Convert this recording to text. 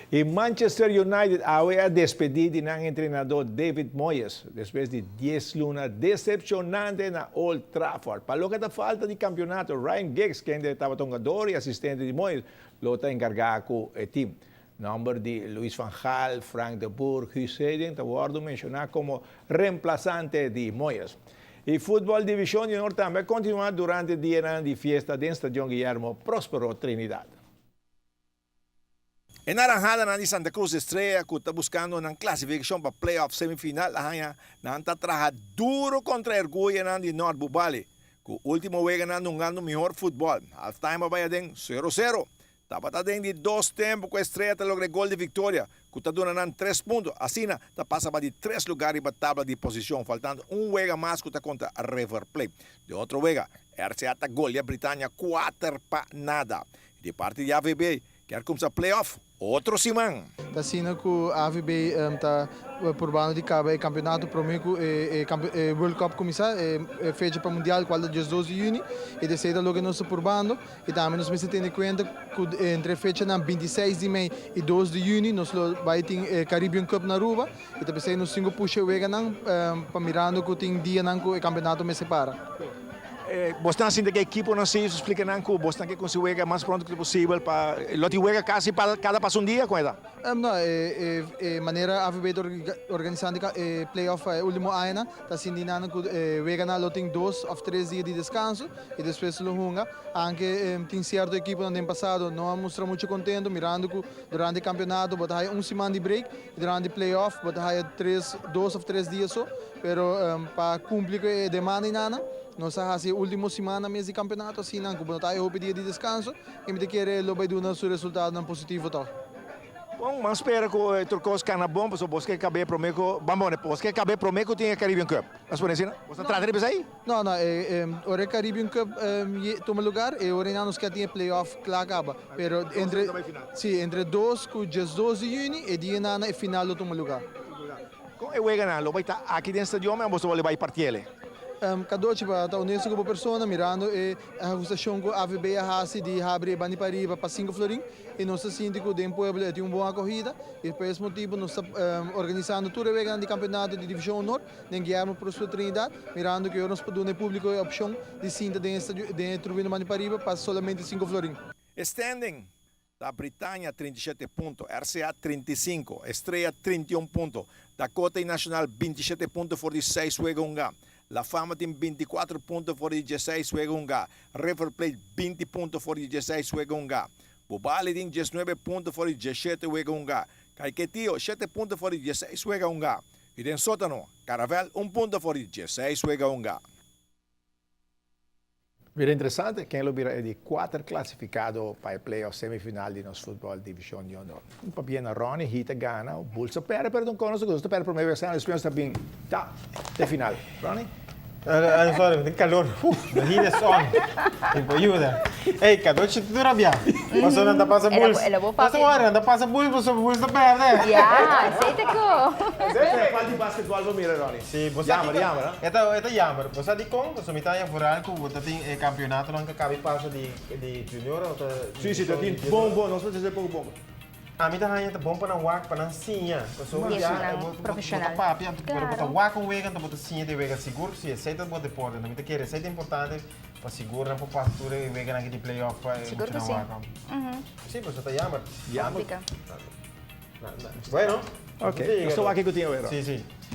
E Manchester United a despedido ng entrenador David Moyes después de 10 lunas decepcionante na Old Trafford. Palo da falta de campeonato, Ryan Giggs, que ainda estava tongador e assistente de Moyes, lota encargado com o time. Number de Luis Van Gaal, Frank de Boer, Guus Hiddink, abordo mencionar como reemplazante de Moyes. E Football Division Junior também continua durante o dia de fiesta do Estadio Guillermo Próspero Trinidad. En Naranjada na di Santa Cruz Estrella que está buscando ng classification para playoff semifinal ahanya na trabaja duro contra Erguya na di North Bubali. Ku último wega na nungando melhor futebol. Halftime ba din 0-0. Dapat ading di 2 tempo com Estrella ta logre gol de vitória. Ku ta dona nan 3 pontos. Assim ta passa ba di 3 lugares ba tabla de posição, faltando wega mais que ta contra River Plate. De outro wega, RCA ta gol a Britânia 4-0. De parte de AVB, quer começar playoff. Outro Simão. Está sendo que o AVB está por bando de cabo o campeonato promeco World Cup começar fecha para mundial qual é dia 12 de junho e de saída logo nosso por bando e também nós temos ter conta que entre fecha na 26 de maio e 12 de junho nós vai ter Caribbean Cup na Aruba e também sai nos 5 puxa wega não para mirando que tem dia não que o campeonato me separa. Boston assim que a equipe não se explica não que Boston que consiga mais pronto que possível para lote wega quase para cada passo dia com ela. Não, maneira AVB organizando playoff último ano, está sendo que wega na lote 2 ou 3 dias de descanso e depois lo hunga. Anche tem certo equipe no ano passado não mostra muito contento mirando que durante o campeonato botar semana de break e durante o playoff botar 2 ou 3 dias só, pero para cumprir a demanda nana. Nós fazemos a última semana mês de campeonato assim, não, como está aí dia de descanso, e me querer lo vai dar o resultado não positivo tal. Bom, mas espera que o Turcos cana bom, para você caber promeco, vamos, você caber promeco tem a Caribbean Cup. Mas por exemplo, você trata de aí? Não, o Caribbean Cup toma lugar e o Renanos que tem playoff lá acaba, pero entre 2 com 12 de junho e dia na final do toma lugar. Com o Wega lo vai estar aqui dentro do estádio, mas você vai partir. Cada tipo está honesto com a pessoa mirando e a acusação que a AVB hasi de abrir bani pariba para 5 florim e nós sentimos que o pueblo tem uma boa corrida e por esse motivo nós estamos organizando todo o grande campeonato de divisão honor em Guillermo Próspero Trinidad mirando que nós podemos público a opção de cinta de tribuna bani pariba para somente 5 florim. Standing da Britânia 37 pontos, RCA 35, Estrella 31 pontos, Dakota Nacional 27 pontos por 16 juegos. La Fama tem 24 pontos por 16 juegos. River Plate 20 pontos por 16 juegos. Bubali tem 19 pontos por 17 juegos. Caiquetío 7 pontos por 16 juegos. E tem sótano, Caravel 1 ponto por 16 juegos. Vira interessante, quem lo vira de 4 classificados para o playoff semifinal de nosso Football Division Junior. Um papel na Ronnie, Hita gana, o Bulsa pera, pero não conosco, gusto pera primeiro versão, depois está bem, tá, de final. Ronnie? Sorry, tem calor. The heat is on. Tipo, ajuda. Ei, cadê tu rabia? Passou na passa bulls. Passou hora, na passa bulls, você bulls da perna. Ya, aceita ko. Você fala de basquetebol, vamos mirar, Ronnie. Sim, você Yammer. Ito yammer. Você di kong, você me tá furar que você tem campeonato não que cabe passa de junior ou Sim, sim, tem bom, nós vamos fazer pouco bom. A mim também é bom para não wak, para não sinha. Pessoa Yes, profissional. Papi, para botar Claro. wak com wega, para botar sinha de wega seguro, se aceita botar deporte. Não me quer, aceita importante para segurar para pastura e wega na de playoff. Seguro que sim. Sim, você tá yammer. Complica. Bueno. Ok, eu estou aqui que eu tinha o erro. Sim, sim.